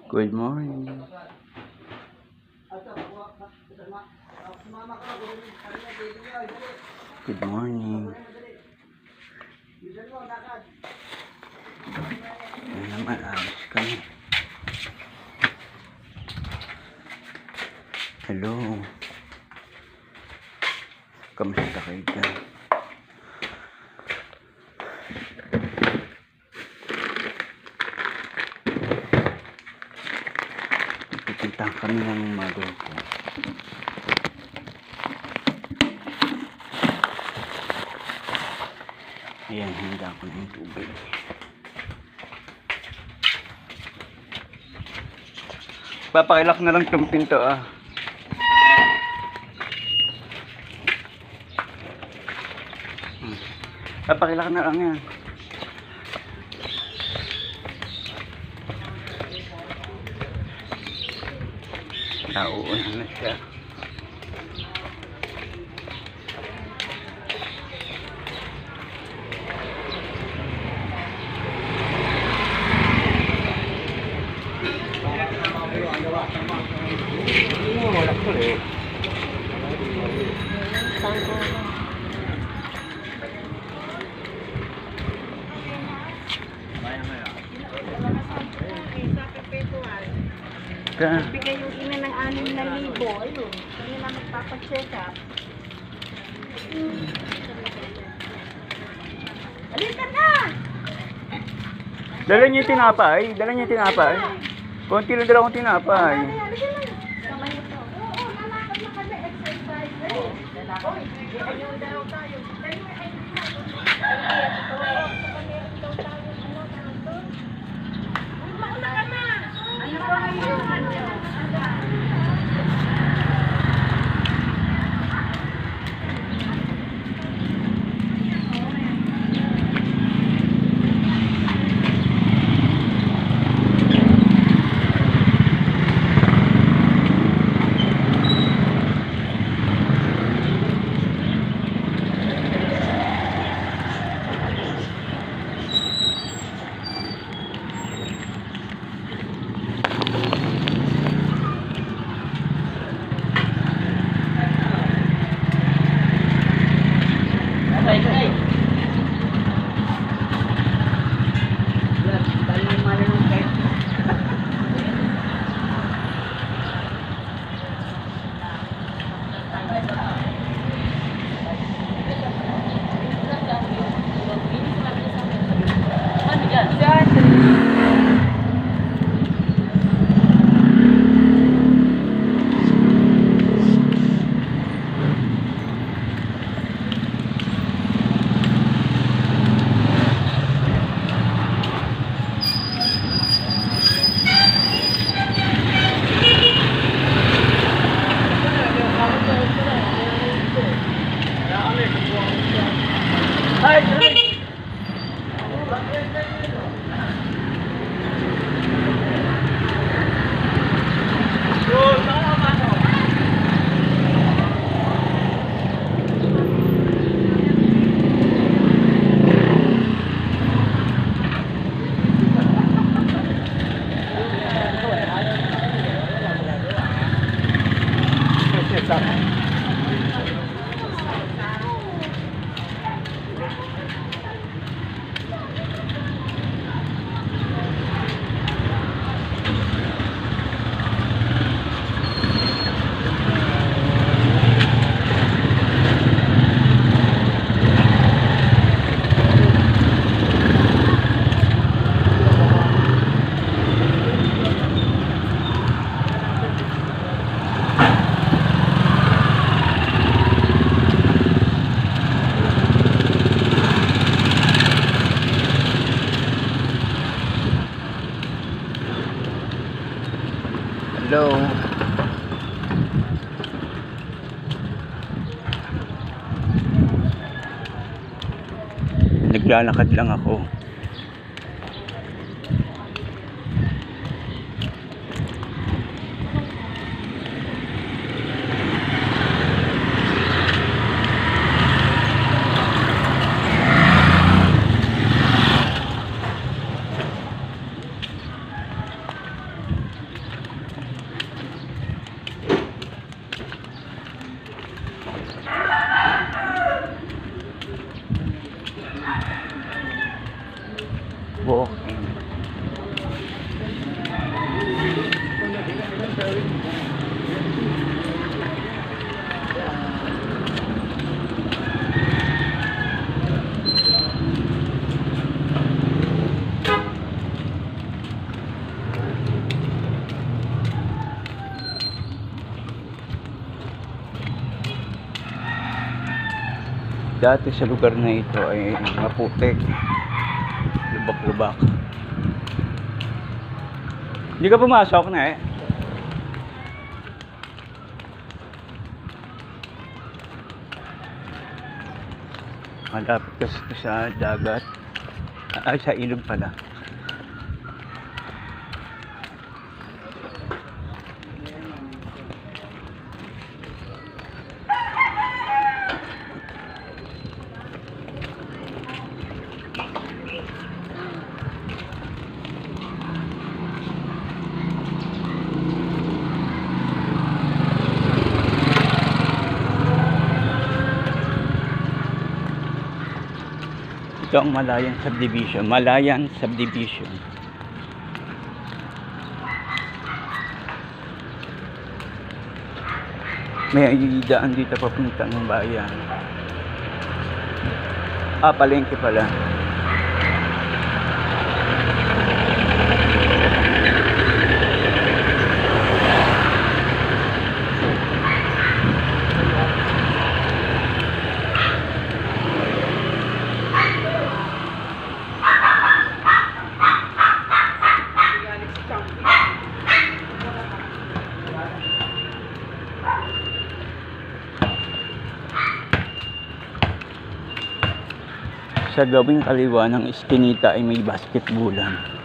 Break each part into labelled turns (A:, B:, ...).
A: Good morning. Good morning. Ayan naman, ayos kami. Hello. Kamusta kayo dyan? Pupunta kami ng mother ko. Ayan, handa ko na yung tubig. Papakilak na lang itong pinto ah. Papakilak na lang yan. Nauunan na siya. Wala ko eh.
B: Bigay yung ina ng 6,000. Ayun. Hindi na magpapacheck up. Alika na!
A: Dala niyo yung tinapay. Dala niyo yung tinapay. Konti lang dala kong tinapay.
B: Alika na. Kamay ito. Oo, lalakad na kami. Exercise. Oy, ayun daw tayo. Tayo ay mauna ka na. Ano ba ngayon?
A: Hello. Naglalakad lang ako. dati sa lugar na ito ay maputik, lubak-lubak. Hindi ka pumasok na eh. Malapit kasi ito sa dagat. Ay, sa ilog pala. Ito ang Malayan Subdivision. Malayan Subdivision. May daan dito papunta ng bayan. Ah, palengke pala. Sa gawing kaliwa ng iskinita ay may basketballan.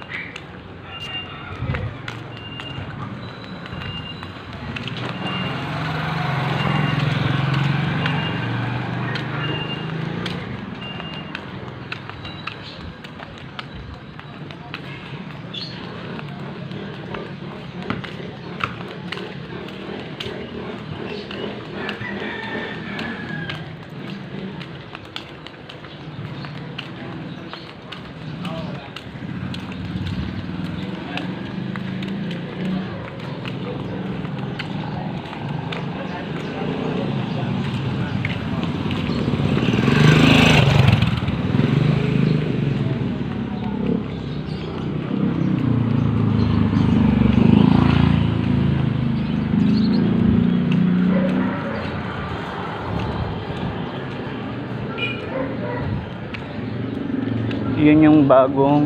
A: Yun yung bagong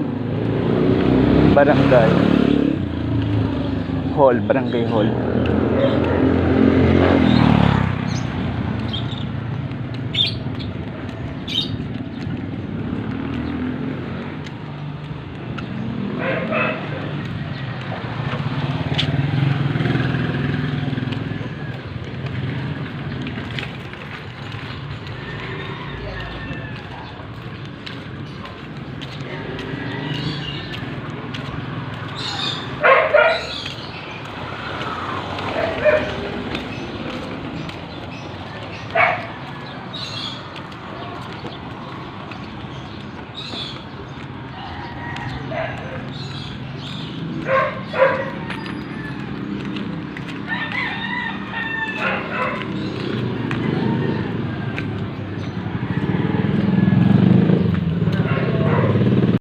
A: barangay hall, barangay hall.